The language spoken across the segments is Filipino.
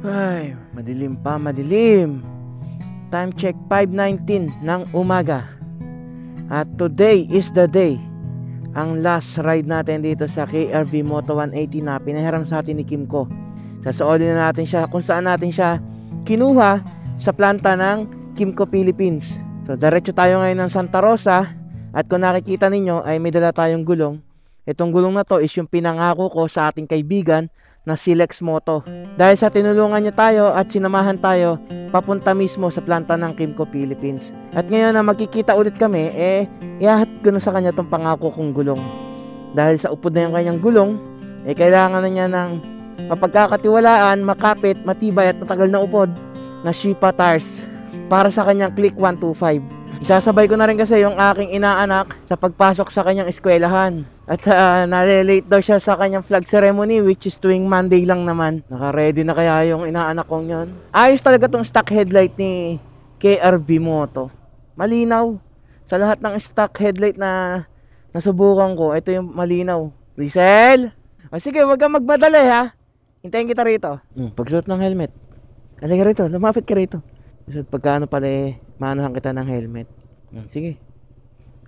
Ay, madilim pa, madilim. Time check 5:19 ng umaga. At today is the day. Ang last ride natin dito sa KRV Moto 180 na pinahiram sa atin ni Kimco. Sasaodin na natin siya kung saan natin siya kinuha sa planta ng Kimco Philippines. So diretso tayo ngayon ng Santa Rosa. At kung nakikita ninyo ay may dala tayong gulong. Itong gulong na to is yung pinangako ko sa ating kaibigan na si Lex Moto. Dahil sa tinulungan niya tayo at sinamahan tayo papunta mismo sa planta ng Kimco Philippines. At ngayon na magkikita ulit kami, ihahatid ko na sa kanya itong pangako kong gulong. Dahil sa upod na yung kanyang gulong, kailangan na niya ng mapagkakatiwalaan, makapit, matibay at matagal na upod na Shipa tires para sa kanyang Click 125. Isasabay ko na rin kasi yung aking inaanak sa pagpasok sa kanyang eskwelahan. At nalilate daw siya sa kanyang flag ceremony, which is tuwing Monday lang naman. Naka-ready na kaya yung inaanak kong yon. Ayos talaga tong stock headlight ni KRV Moto. Malinaw. Sa lahat ng stock headlight na nasubukan ko, ito yung malinaw. Rizal! O sige, wag kang magmadali ha. Hintayin kita rito. Pagsuot ng helmet. Halika rito, lumapit ka rito. Pagsuot pagkaano pala manuhan kita ng helmet. Sige.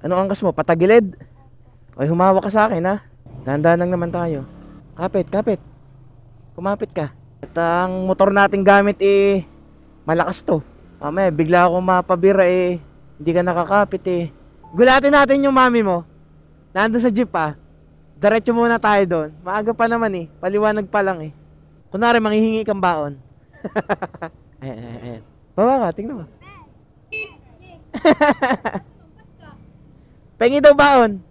Anong angkas mo? Patagilid? Oy, humawak ka sa akin ha. Dahan-dahan lang naman tayo. Kapit, kapit. Kumapit ka. At ang motor nating gamit malakas to. Mamaya, bigla akong mapabira hindi ka nakakapit Gulatin natin yung mami mo. Nandun sa jeep Diretso muna tayo doon. Maaga pa naman Paliwanag pa lang Kunwari, manghihingi kang baon. Ayan. Baba ka, tingnan mo. Pengi daw baon.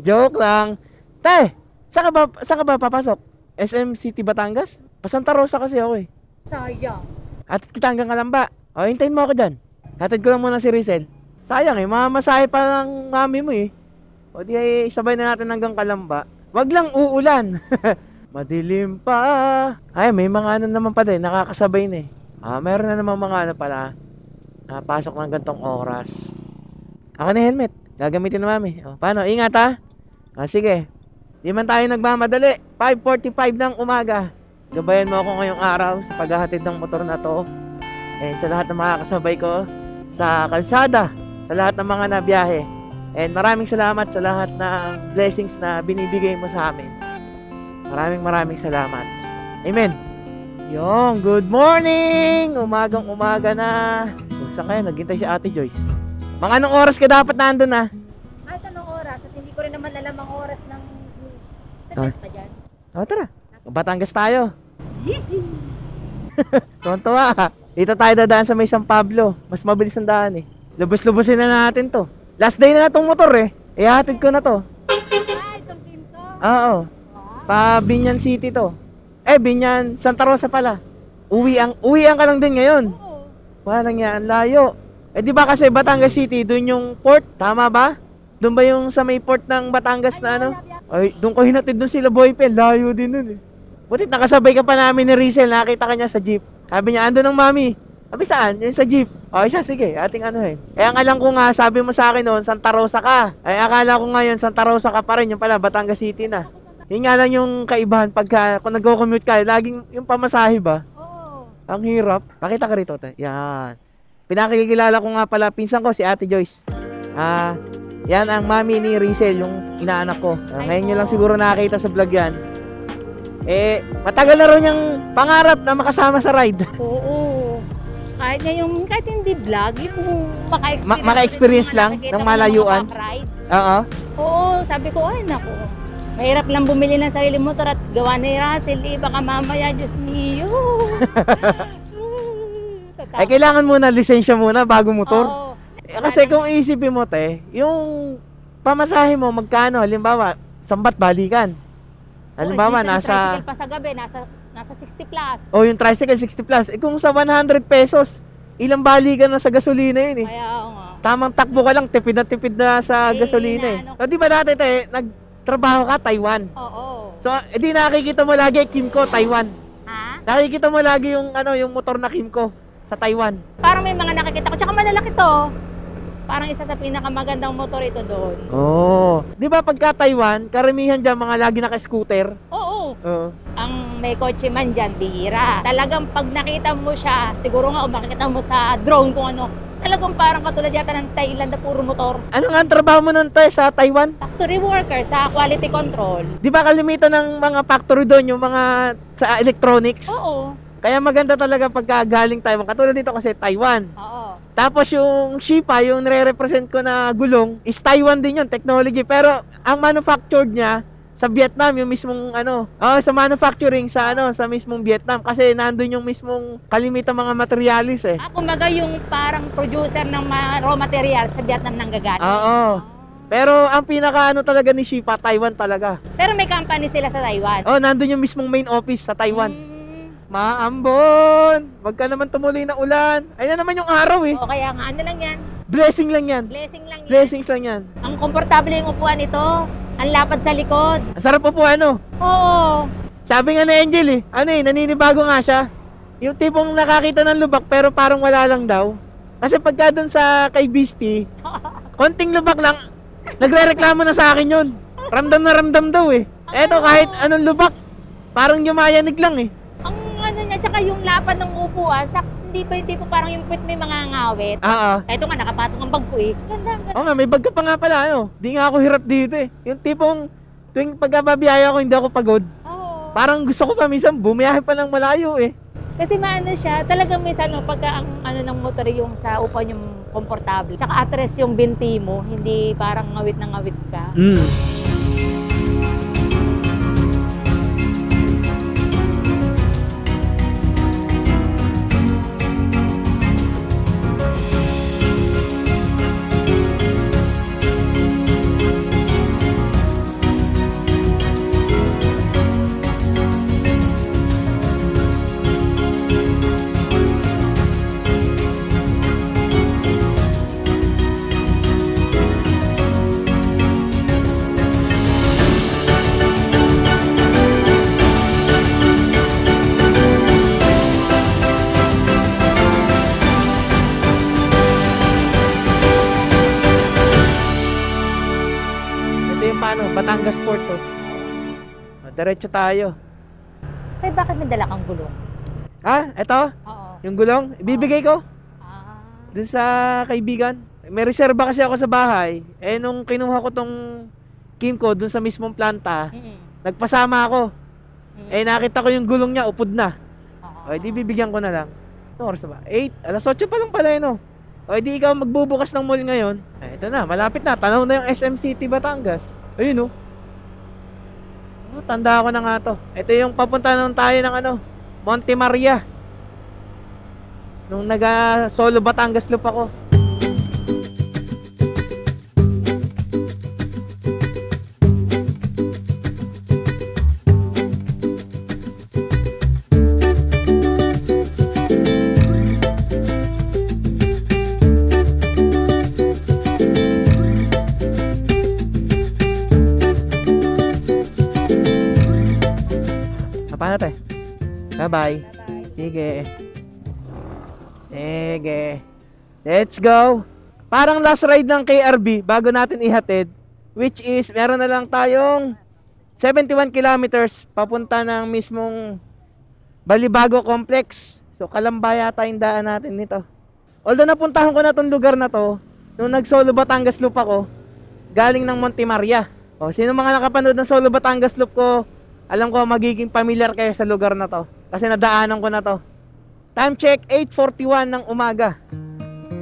Joke lang. Tay, saan ka ba papasok? SM City Batangas? Pasanta Rosa kasi ako Sayang. At kita hanggang Kalamba. O, hintayin mo ako dyan. Hatid ko lang muna si Rizel. Sayang mamasahe pa lang mami mo O di sabay na natin hanggang Kalamba. Wag lang uulan. Madilim pa. Ay, may mga ano naman pa din. Nakakasabay na meron na naman mga ano pala. Pasok ng gantong oras. Ako na helmet. Gagamitin na mami. Paano? Ingat sige. Di man tayo nagmamadali. 5:45 ng umaga. Gabayan mo ako ngayong araw sa paghahatid ng motor na to. And sa lahat ng makakasabay ko sa kalsada. Sa lahat ng mga nabiyahe. And maraming salamat sa lahat ng blessings na binibigay mo sa amin. Maraming salamat. Amen. Good morning! Umagang umaga na. Saan kayo? Naghintay si Ate Joyce. Mga anong oras ka dapat nandun Kahit anong oras, at hindi ko rin naman alam ang oras ng set pa dyan. Tara. Batangas tayo. Tuwan-tuwa. Dito tayo dadaan sa may San Pablo. Mas mabilis ang daan Lubos-lubosin na natin to. Last day na itong motor Ihatid ko na to. Itong Kimco? Oo. Pa Binyan City to. Binyan Santa Rosa pala. Uwian ka lang din ngayon. Oo. Parang yan, layo. Di ba kasi Batangas City, doon yung port, tama ba? Doon ba yung sa may port ng Batangas na ano? Ay, doon ko hinatid doon sila Boypen, layo din nun Butit nakasabay ka pa namin ni Rizel, nakita ka niya sa jeep. Sabi niya, ando ng mami. Sabi saan? Yung sa jeep. Siya, sige, ating anuhin. Ang alam ko nga, sabi mo sa akin noon, Santa Rosa ka. Akala ko ngayon, Santa Rosa ka pa rin, yung pala, Batangas City na. Yun nga lang yung kaibahan pagka, kung nag-commute ka, laging yung pamasahe ba? Oo. Ang hirap. Pakita ka rito, yan. Pinakikilala ko nga pala, pinsan ko, si Ate Joyce. Yan ang mami ni Rizel, yung inaanak ko. Ngayon nyo lang siguro nakakita sa vlog yan. Matagal na rin yung pangarap na makasama sa ride. Oo. Kahit hindi vlog, yung maka-experience lang ng malayuan. Oo. Oo, sabi ko, ay naku. Mahirap lang bumili ng sarili motor at gawa ni Russell. Baka mamaya, Diyos mio. Kailangan muna, lisensya muna bago motor. Oo. Kasi kung iisipin mo, yung pamasahe mo, magkano? Halimbawa, sambat balikan. Halimbawa, nasa... Tricycle pa sa gabi, nasa 60 plus. Yung tricycle, 60 plus. Kung sa 100 pesos, ilang balikan na sa gasolina yun Kaya nga. Tamang takbo ka lang, tipid na sa gasolina So, di ba dati nagtrabaho ka, Taiwan? Oo. So, di nakikita mo lagi Kimco, Taiwan. Ha? Nakikita mo lagi yung motor na Kimco sa Taiwan. Parang may mga nakikita ko. Tsaka malalaki to. Parang isa sa pinakamagandang motor ito doon. Di ba pagka Taiwan, karamihan dyan mga lagi naka-scooter? Oo. ano. Oo. Ang may kotse man dyan, bihira. Talagang pag nakita mo siya, siguro nga o makikita mo sa drone kung ano, talagang parang katulad yata ng Thailand na puro motor. Ano nga ang trabaho mo nun tayo sa Taiwan? Factory worker sa quality control. Di ba kalimitan ng mga factory doon yung mga sa electronics? Oo. Kaya maganda talaga pagka galing Taiwan. Katulad dito kasi Taiwan. Oo. Tapos yung Shipa, yung nire-represent ko na gulong, is Taiwan din yun, technology. Pero ang manufactured niya sa Vietnam, yung mismong sa manufacturing sa sa mismong Vietnam kasi nandun yung mismong kalimitan mga materialis eh. Kumbaga yung parang producer ng raw material sa Vietnam nang gagaling. Oo. Pero ang pinaka talaga ni Shipa, Taiwan talaga. Pero may company sila sa Taiwan. Oh, nandun yung mismong main office sa Taiwan. Maambon! Wag ka naman tumuloy na ulan. Ayun na naman yung araw eh. O kaya nga, ano lang yan? Blessing lang yan. Blessing lang yan. Blessings lang yan. Ang komportable yung upuan nito. Ang lapad sa likod. Ang sarap po Oo. Sabi nga ni Angel naninibago nga siya. Yung tipong nakakita ng lubak pero parang wala lang daw. Kasi pagka dun sa kay Beastie, konting lubak lang, nagre-reklamo na sa akin yun. Ramdam na ramdam daw eh. Eto kahit anong lubak, parang yumayanig lang eh. Ang ano niya, tsaka yung lapad ng upuan, hindi ba yung tipo parang yung puwit may mga ngawit? Oo. Ito nga, nakapatong ang bag ko eh. Ganda. Oo nga, may bag ka pa nga pala Di nga ako hirap dito eh. Yung tipong tuwing pagkababiyaya ko hindi ako pagod. Oo. Parang gusto ko pa minsan bumiyahe pa ng malayo eh. Kasi maano siya, talagang may pagka ang ng motor yung sa upuan yung komportable. Tsaka atras yung binti mo, hindi parang ngawit na ngawit ka. Batangas Port to. Diretso tayo. Ay, bakit may dala kang gulong? Eto? Oo. Yung gulong, ibibigay ko dun sa kaibigan. May reserba kasi ako sa bahay. Nung kinuha ko tong Kimco dun sa mismong planta, nagpasama ako. Nakita ko yung gulong niya, upod na. Di bibigyan ko na lang. Ano oras na ba? 8, alas 8 pa lang pala di ikaw magbubukas ng mall ngayon. Ito na, malapit na. Tanaw na yung SM City Batangas. Ayun tanda ko na nga to. Ito yung papunta naman tayo ng Monte Maria. Nung solo Batangas loop ako. Paano tayo? Bye-bye. Sige. Let's go. Parang last ride ng KRB bago natin ihatid, which is meron na lang tayong 71 kilometers papunta ng mismong Balibago Complex. So Kalamba yata yung daan natin nito. Although napuntahan ko na tong lugar na to nung nag-solo Batangas Loop ako galing ng Monte Maria. Sino mga nakapanood ng solo Batangas Loop ko, alam ko magiging familiar kayo sa lugar na to kasi nadaanan ko na to. Time check 8:41 ng umaga.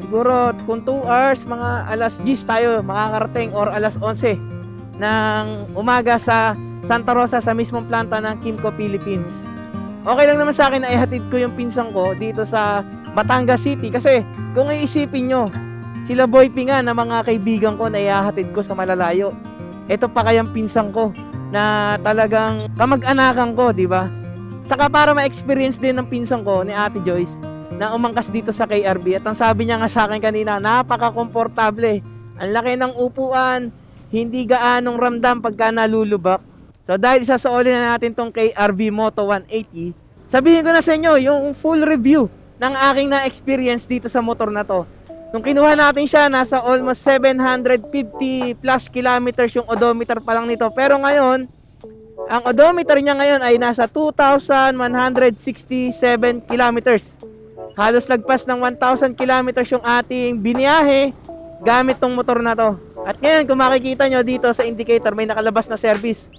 Siguro kung 2 hours, mga alas 10 tayo makakarating or alas 11 ng umaga sa Santa Rosa sa mismong planta ng Kimco Philippines. Okay lang naman sa akin na ihatid ko yung pinsan ko dito sa Batangas City kasi kung iisipin nyo, sila Boy Pinga na mga kaibigan ko na ihahatid ko sa malalayo. Ito pa kayang pinsan ko na talagang kamag-anakan ko, di ba? Saka para ma-experience din ng pinsan ko ni Ate Joyce na umangkas dito sa KRB at ang sabi niya nga sa akin kanina, napaka-komportable. Ang laki ng upuan, hindi gaanong ramdam pagka nalulubak. So dahil isasaolin na natin tong KRV Moto 180, sabihin ko na sa inyo yung full review ng aking na-experience dito sa motor na to. Nung kinuha natin siya, nasa almost 750 plus kilometers yung odometer pa lang nito. Pero ngayon, Ang odometer niya ngayon ay nasa 2,167 kilometers. Halos lagpas ng 1,000 kilometers yung ating biniyahe gamit tong motor na to. At ngayon, kung makikita nyo dito sa indicator, may nakalabas na service.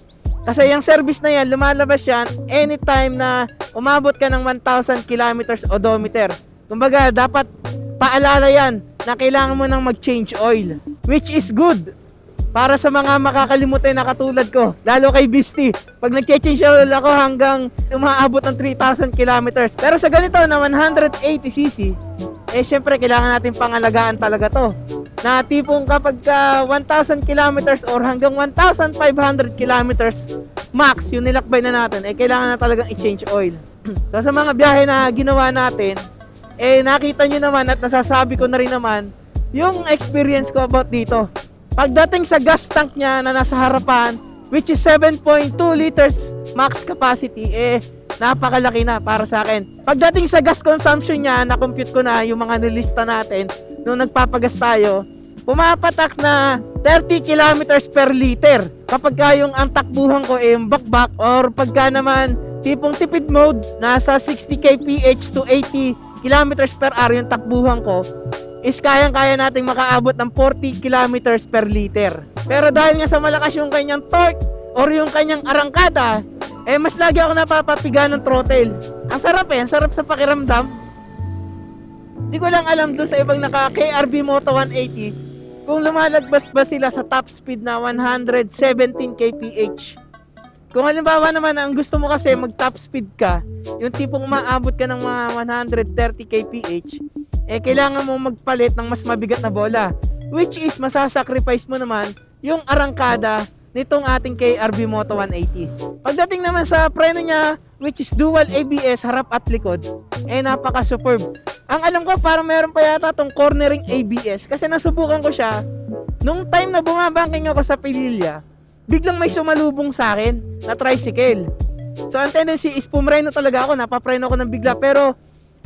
Kasi yung service na yan, lumalabas yan anytime na umabot ka ng 1,000 kilometers odometer. Kumbaga, dapat paalala yan na kailangan mo nang mag-change oil, which is good para sa mga makakalimutan na katulad ko, lalo kay Beastie. Pag nag-change oil ako hanggang umaabot ng 3,000 kilometers. Pero sa ganito na 180cc, syempre kailangan natin pangalagaan talaga to. Na tipong kapag 1,000 kilometers or hanggang 1,500 kilometers max yung nilakbay na natin, kailangan na talagang i-change oil. So sa mga biyahe na ginawa natin, nakita nyo naman at nasasabi ko na rin naman yung experience ko about dito. Pagdating sa gas tank niya na nasa harapan, which is 7.2 liters max capacity, napakalaki na para sa akin. Pagdating sa gas consumption niya, na-compute ko na yung mga nilista natin nung nagpapagas tayo, pumapatak na 30 kilometers per liter. Kapag yung ang takbuhan ko yung bakbak, or pagka naman tipong tipid mode, nasa 60 kph to 80 kilometers per hour yung takbuhan ko, is kayang-kaya nating makaabot ng 40 kilometers per liter. Pero dahil nga sa malakas yung kanyang torque or yung kanyang arangkada, mas lagi ako napapapiga ng throttle. Ang sarap ang sarap sa pakiramdam. Di ko lang alam dun sa ibang naka KRV Moto 180 kung lumalagpas ba sila sa top speed na 117 kph. Kung halimbawa naman ang gusto mo kasi mag top speed ka, yung tipong maabot ka ng mga 130 kph, kailangan mo magpalit ng mas mabigat na bola, which is masasacrifice mo naman yung arangkada nitong ating KRV Moto 180. Pagdating naman sa preno niya, which is dual ABS harap at likod, napaka superb. Ang alam ko parang meron pa yata tong cornering ABS, kasi nasubukan ko siya nung time na bumabangking ako sa Pililla. Biglang may sumalubong sa akin na tricycle. So ang tendency is pumreno talaga ako, napapreno ako ng bigla, pero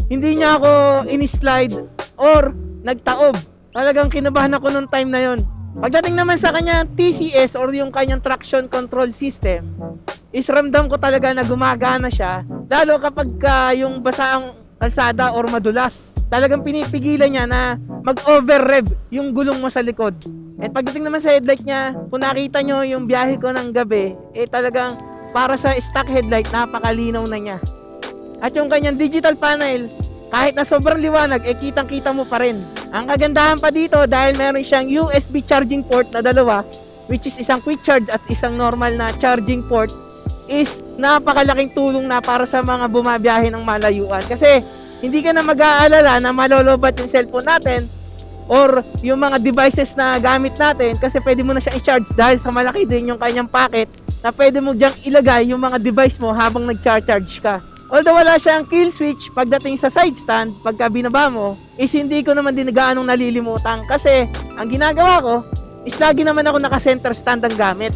hindi niya ako in-slide or nagtaob. Talagang kinabahan ako nung time na yon. Pagdating naman sa kanya TCS or yung kanyang traction control system, is ramdam ko talaga na gumagana siya, lalo kapag yung basaang kalsada or madulas. Talagang pinipigilan niya na mag-over rev yung gulong mo sa likod. At pagdating naman sa headlight niya, kung nakita nyo yung biyahe ko ng gabi, talagang para sa stock headlight, napakalinaw na niya. At yung kanyang digital panel, kahit na sobrang liwanag, kitang-kita mo pa rin. Ang kagandahan pa dito, dahil meron siyang USB charging port na dalawa, which is isang quick charge at isang normal na charging port, is napakalaking tulong na para sa mga bumabiyahe ng malayuan. Kasi hindi ka na mag-aalala na malolobat yung cellphone natin or yung mga devices na gamit natin, kasi pwede mo na siya i-charge dahil sa malaki din yung kanyang packet na pwede mo diyang ilagay yung mga device mo habang nag-charge ka. Although wala siyang kill switch pagdating sa side stand, pagka binaba mo, is hindi ko naman din gaanong nalilimutan, kasi ang ginagawa ko is lagi naman ako naka-center stand ang gamit.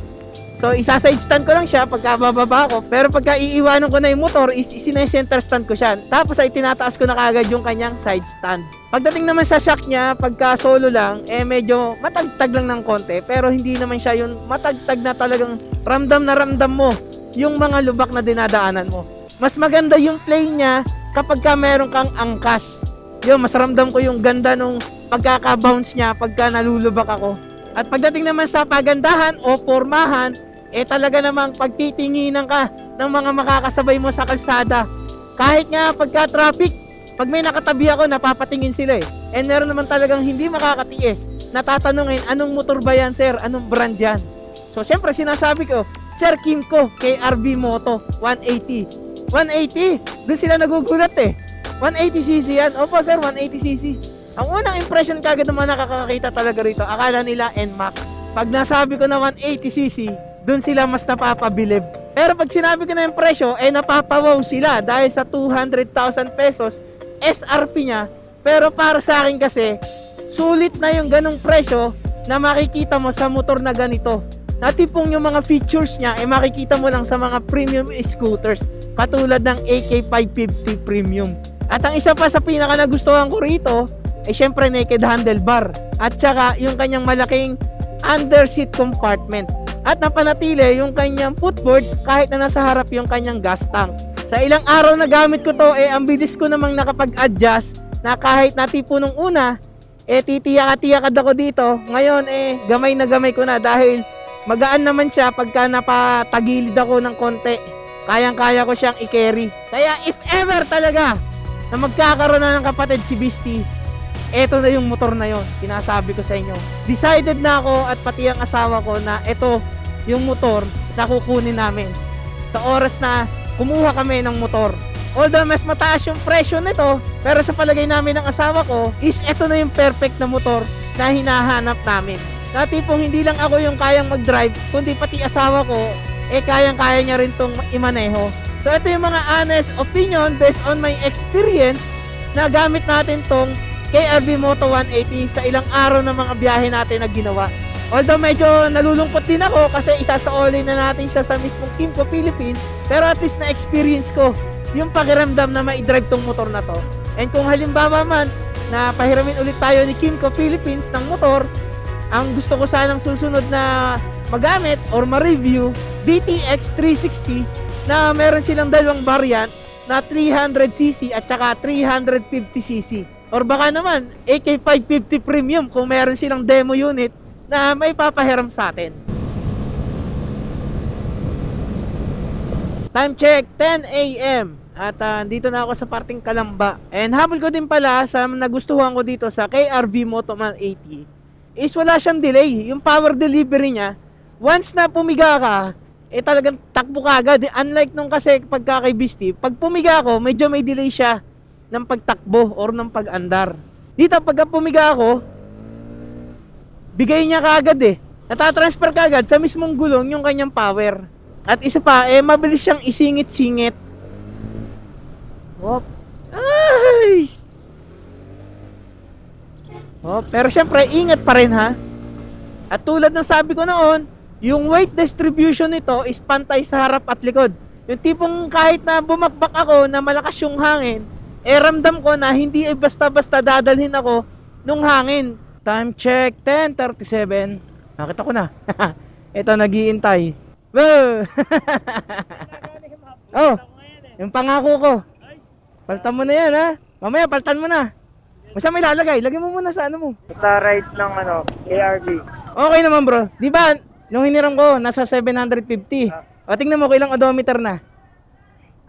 So isa-side stand ko lang siya pagka bababa ko, pero pagka iiwanan ko na yung motor, is isine-center stand ko siya. Tapos ay tinataas ko na kagad yung kanyang side stand. Pagdating naman sa shock niya, pagka solo lang, medyo matagtag lang ng konti, pero hindi naman siya yung matagtag na talagang ramdam na ramdam mo yung mga lubak na dinadaanan mo. Mas maganda yung play niya kapag ka meron kang angkas. Yun, mas ramdam ko yung ganda nung pagkaka-bounce niya pagka nalulubak ako. At pagdating naman sa pagandahan o pormahan, talaga namang pagtitinginan ka ng mga makakasabay mo sa kalsada. Kahit nga pagka traffic, pag may nakatabi ako, napapatingin sila And meron naman talagang hindi makakatiis na tatanungin, anong motor ba yan, sir? Anong brand yan? So, syempre, sinasabi ko, Sir Kimco, KRV Moto 180. 180, doon sila nagugulat 180cc yan. Opo sir, 180cc. Ang unang impression kagad naman nakakakita talaga rito, akala nila NMAX. Pag nasabi ko na 180cc, doon sila mas napapabilib. Pero pag sinabi ko na yung presyo, napapawaw sila dahil sa 200,000 pesos SRP niya. Pero para sa akin kasi, sulit na yung ganong presyo na makikita mo sa motor na ganito. Na tipong yung mga features niya, makikita mo lang sa mga premium scooters. Katulad ng AK550 Premium. At ang isa pa sa pinaka nagustuhan ko rito, syempre naked handlebar. At saka yung kanyang malaking underseat compartment. at napanatili yung kanyang footboard kahit na nasa harap yung kanyang gas tank. Sa ilang araw na gamit ko to, ang bilis ko namang nakapag-adjust na kahit natipo nung una, titiyak-tiyakad ako dito. Ngayon, gamay na gamay ko na dahil magaan naman siya pagka napatagilid ako ng konti. Kayang-kaya ko siyang i-carry. Kaya if ever talaga na magkakaroon na ng kapatid si Beastie, eto na yung motor na yon. Sinasabi ko sa inyo. Decided na ako at pati ang asawa ko na eto yung motor na kukunin namin. Sa oras na kumuha kami ng motor. Although mas mataas yung presyo nito, pero sa palagay namin ng asawa ko, is eto na yung perfect na motor na hinahanap namin. Na tipong hindi lang ako yung kayang mag-drive, kundi pati asawa ko, kayang-kaya niya rin tong imaneho. So ito yung mga honest opinion based on my experience na gamit natin tong KRV Moto 180 sa ilang araw ng mga biyahe natin na ginawa. Although medyo nalulungkot din ako kasi isasaolin na natin siya sa mismong Kymco Philippines, pero at least na-experience ko yung pakiramdam na ma-drive tong motor na to. And kung halimbawa man na pahiramin ulit tayo ni Kymco Philippines ng motor, ang gusto ko sanang susunod na magamit or ma-review, DTX 360 na meron silang dalawang variant na 300cc at saka 350cc. Or baka naman, AK550 Premium kung meron silang demo unit na may papahiram sa atin. Time check, 10 AM. At dito na ako sa parting Kalamba. And habol ko din pala sa nagustuhan ko dito sa KRV Moto 180 is wala siyang delay. Yung power delivery niya, once na pumiga ka, talagang takbo ka agad. Unlike nung kasi pagka kay Beastie, pag pumiga ako, medyo may delay siya ng pagtakbo or ng pag-andar. Dito pagka pumiga ako, bigay niya kaagad natatransfer kaagad sa mismong gulong yung kanyang power. At isa pa, mabilis siyang isingit-singit. Hop. Ay! Hop. Pero syempre, ingat pa rin ha. At tulad ng sabi ko noon, yung weight distribution nito is pantay sa harap at likod. Yung tipong kahit na bumakbak ako na malakas yung hangin, ramdam ko na hindi basta-basta dadalhin ako nung hangin. Time check, 10:37. Nakita ko na. Ito, nag-iintay. Oh, yung pangako ko. Paltan mo na yan ha. Mamaya, paltan mo na. Basta may lalagay. Lagay mo muna sa ano mo. Sa right ng KRV. Okay naman bro. Di ba, nung hiniram ko, nasa 750. O, tingnan mo ko ilang odometer na.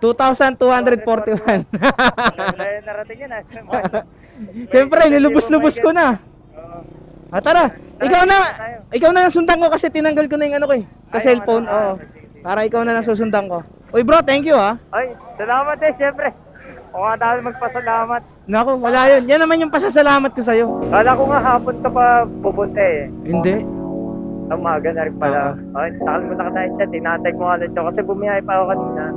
2,241. Narating yan ha. Siyempre, nilubos-lubos ko na. Tara, ikaw na nasundan ko kasi tinanggal ko na yung ano ko sa cellphone. Oo. Para ikaw na nasusundan ko. Uy bro, thank you ha. Ay, salamat syempre. O nga dahil magpasalamat. Naku, wala yun. Yan naman yung pasasalamat ko sa'yo. Kala ko nga hapon ka pa pupunta Hindi. Umaga na rin pala. Ay, nakalimutan ka tayo siya. Tinatag mo ulit siya kasi bumiyahe pa ako kanina.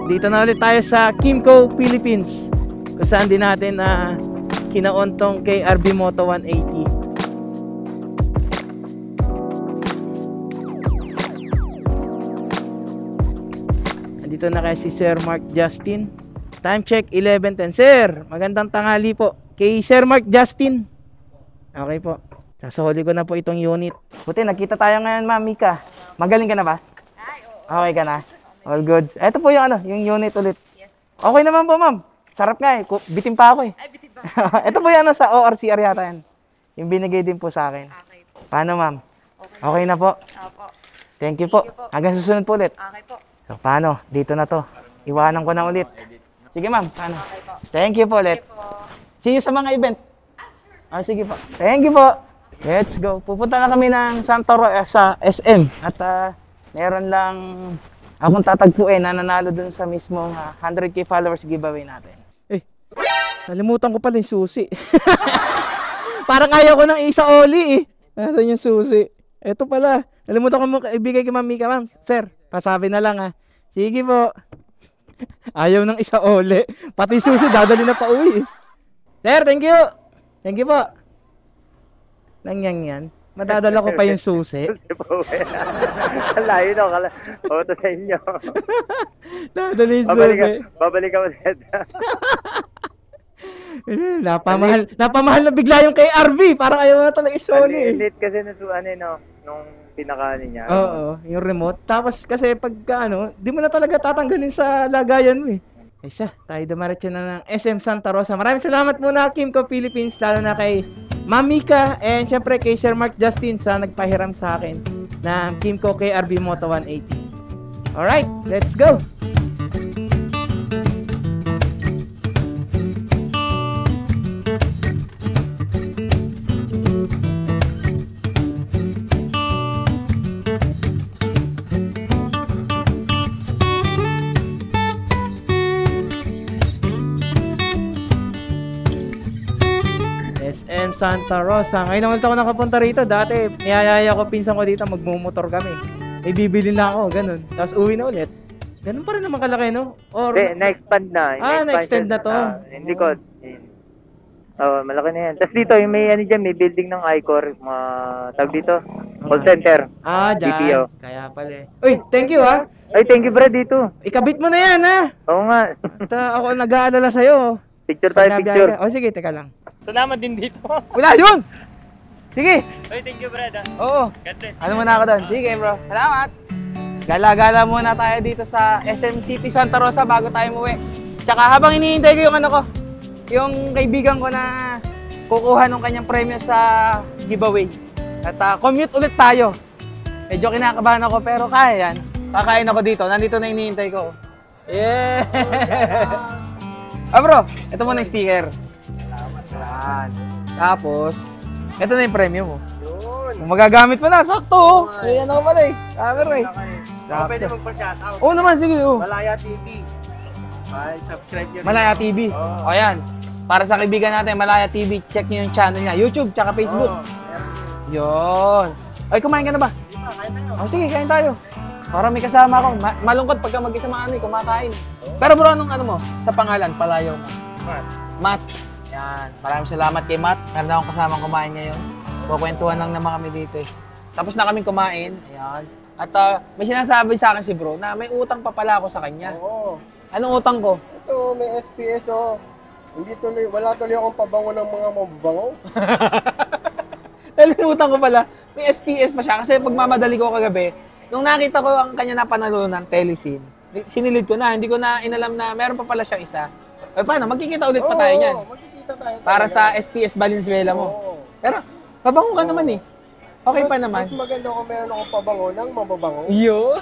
Dito na ulit tayo sa Kymco Philippines. Kung saan din natin kinaon tong KRV Moto 180. Andito na kaya si Sir Mark Justin. Time check 11:10. Sir, magandang tanghali po. Kay Sir Mark Justin. Okay po. Sasahuli ko na po itong unit. Buti, nakita tayo ngayon, Ma'am Mika. Magaling ka na ba? Ay, oo. Okay ka na? All goods. Ito po yung yung unit ulit. Yes. Okay naman po, Ma'am. Sarap nga bitin pa ako Ay, bitin ba? Ito po yung sa ORCR yata yan. Yung binigay din po sa akin. Okay po. Paano, Ma'am? Okay na po. Opo. Thank you po. Hanggang susunod po ulit. Okay po. So, paano? Dito na to. Iwanan ko na ulit. Sige, Ma'am. Paano? Okay po. Thank you po ulit. Okay po. See you sa mga event. Sige po. Thank you po. Let's go. Pupunta na kami ng Santa Rosa sa SM. At meron lang akong tatagpuin na nanalo dun sa mismong 100k followers giveaway natin. Nalimutan ko pala yung susi. Parang ayaw ko ng isa oli Nasaan yung susi? Eto pala. Nalimutan ko mo ibigay kay Ma'am Mika. Ma'am, sir, pasabi na lang Sige po. Ayaw ng isa oli. Pati susi, dadali na pa uwi Sir, thank you. Thank you po. Nangyang. Madadala ko pa yung susi. Layo na. Oto sa inyo. Dadala yung susi. Babalik ka ulit. Napamahal na bigla yung kay RV. Parang ayaw na talaga isoli Late kasi na nung pinakaano niya. Oo, yung remote. Tapos kasi pagka ano, di mo na talaga tatanggalin sa lagayan mo eh. Ay siya, tayo dumaretso na ng SM Santa Rosa. Maraming salamat muna Kimco Philippines, lalo na kay Mamika and syempre kay Sir Mark Justin sa nagpahiram sa akin ng Kimco KRV Moto 180. Alright, let's go! SM Santa Rosa. Ngayon naman ako nakapunta rito. Dati, niyayaya ko pinsan ko dito, magmumotor kami. May bibili na ako, ganun. Tapos uwi na ulit. Ganun pa rin naman kalaki, no? Or, Na-expand na. na-extend na to. Hindi ko. Malaki na yan. Tapos dito, yung may ano dyan, may building ng I-Core. Tawag dito, call center. Dyan. BPO. Kaya pala eh. Uy, thank you ha. Ay, thank you bro dito. Ikabit mo na yan ha. Oo nga. At ako nag-aalala sa'yo. Picture tayo, picture. O sige, teka lang. Salamat din dito. Wala yun! Sige! Oy, thank you, Brad. Oo. God bless. Ano muna ako doon? Sige bro. Salamat! Gala-gala muna tayo dito sa SM City Santa Rosa bago tayo umuwi. Tsaka habang hinihintay ko yung ano ko, yung kaibigan ko na kukuha ng kanyang premyo sa giveaway. At commute ulit tayo. Medyo kinakabahan ako pero kaya yan. Kakain ako dito. Nandito na hinihintay ko. Yeah! Bro, ito muna yung sticker. Yan. Tapos, ito na yung premyo mo. Kung magagamit mo na, sakto. Ay, ano ka pala eh. Camera eh. Pwede magpa-shoutout. Oo naman, sige. Malaya TV. Ay, subscribe nyo rin. Malaya TV. O yan. Para sa kaibigan natin, Malaya TV, check nyo yung channel niya. YouTube, tsaka Facebook. Yun. Ay, kumain ka na ba? Kain tayo. O sige, kain tayo. Para may kasama ako. Malungkot pagka mag-isa kumakain. Pero bro, anong ano mo? Sa pangalan, palayaw mo. Matt. Yan. Maraming salamat kay Matt. Meron akong kasamang kumain ngayon. Kukwentuhan lang naman kami dito eh. Tapos na kaming kumain. Ayan. At may sinasabi sa akin si bro na may utang pa pala ako sa kanya. Oo. Anong utang ko? Ito, may SPS oh. Wala tuloy akong pabango ng mga mababango. Dahil utang ko pala, may SPS pa siya. Kasi pagmamadali ko kagabi, nung nakita ko ang kanya napanalunan, Telesin, sinilid ko na, hindi ko na inalam na meron pa pala siyang isa. Eh paano, magkikita ulit pa tayo niyan. Magkikita tayo. Para sa SPS Valenzuela mo. Oo. Pero, pabango ka naman eh. Okay pa naman. Mas maganda kung meron akong pabango ng mababango. Yo!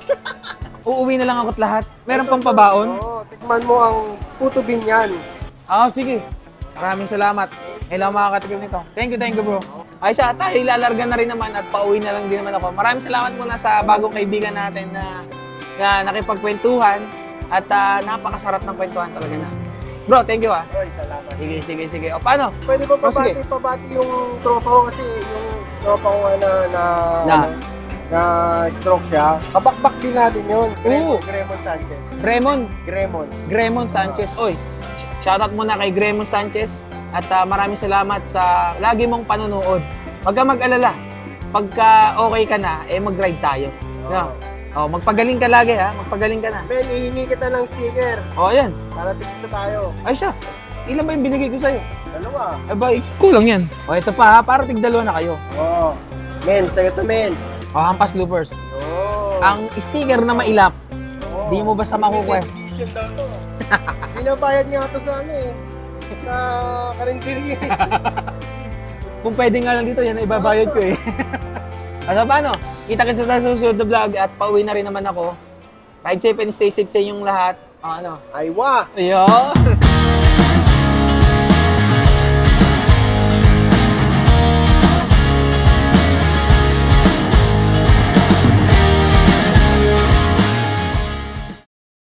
Uuwi na lang ako't lahat. Meron pang pabaon? Oo, tikman mo ang puto binyan. Sige. Maraming salamat. Kailangan makakatikim nito. Thank you bro. Ay siya, tayo ilalarga na rin naman at pauwi na lang din naman ako. Maraming salamat muna sa bagong kaibigan natin na nakipagkwentuhan at napakasarap ng kwentuhan talaga na. Bro, thank you ha. Oy, salamat. Sige. O paano? Pwede ba sige. pabati yung tropa ko kasi yung tropa ko na stroke siya. Kabakbak din natin yun. Oo. Gremon Sanchez. Gremon Sanchez. Oy, shoutout muna kay Gremon Sanchez at maraming salamat sa lagi mong panonood. Huwag ka mag-alala. Pagka okay ka na, mag-ride tayo. No? Magpagaling ka lagi ha. Magpagaling ka na. Ben, hihingi kita ng sticker. Yan. Para tigisa tayo. Ay siya. Ilan ba yung binigay ko sa'yo? Dalawa. Kulang yan. Ito pa ha. Para tig-dalawa na kayo. Oo. Men, sa'yo to men. Hampas loopers. Oo. Ang sticker na mailap. Di mo basta makukuha. Edition daw to. Binabayad nga ito sa sa karinderya. Kung pwede nga lang dito, yan ay ibabayad ko eh. Paano? Kita-kita sa susunod na vlog at pauwi na rin naman ako. Ride safe and stay safe sa inyong lahat. Ano? Aywa! Ayun!